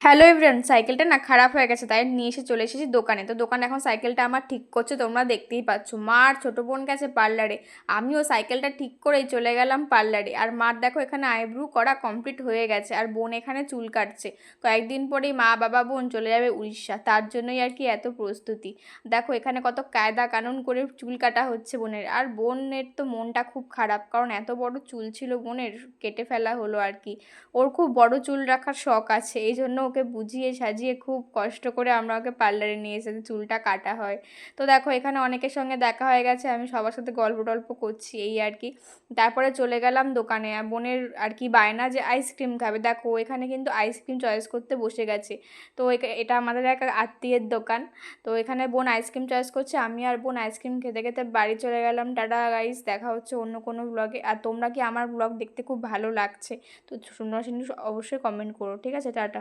Hello everyone, সাইকেলটা না খারাপ হয়ে গেছে, তাই নিয়ে চলে এসেছি দোকানে। তো দোকানে এখন সাইকেলটা আমার ঠিক করছে, তোমরা দেখতেই পাচ্ছ। মা আর ছোটো বোন গেছে পার্লারে, আমিও সাইকেলটা ঠিক করেই চলে গেলাম পার্লারে। আর মার দেখো এখানে আইব্রু করা কমপ্লিট হয়ে গেছে, আর বোন এখানে চুল কাটছে। কয়েকদিন পরেই মা বাবা বোন চলে যাবে উড়িষ্যা, তার জন্যই আর কি এত প্রস্তুতি। দেখো এখানে কত কায়দা কানুন করে চুল কাটা হচ্ছে বোনের। আর বোনের তো মনটা খুব খারাপ, কারণ এত বড় চুল ছিল বোনের, কেটে ফেলা হলো আর কি। ওর খুব বড় চুল রাখার শখ আছে, এই জন্য ওকে বুঝিয়ে সাজিয়ে খুব কষ্ট করে আমরা ওকে পার্লারে নিয়ে এসেছি, চুলটা কাটা হয়। তো দেখো এখানে অনেকের সঙ্গে দেখা হয়ে গেছে, আমি সবার সাথে গল্প টল্প করছি এই আর কি। তারপরে চলে গেলাম দোকানে, বোনের আর কি বায়না যে আইসক্রিম খাবে। দেখো এখানে কিন্তু আইসক্রিম চয়েস করতে বসে গেছে। তো এটা আমাদের এক আত্মীয়ের দোকান। তো এখানে বোন আইসক্রিম চয়েস করছে, আমি আর বোন আইসক্রিম খেতে খেতে বাড়ি চলে গেলাম। টাটা গাইস, দেখা হচ্ছে অন্য কোনো ব্লগে। আর তোমরা কি আমার ব্লগ দেখতে খুব ভালো লাগছে? তো তোমরা অবশ্যই কমেন্ট করো, ঠিক আছে? টাটা।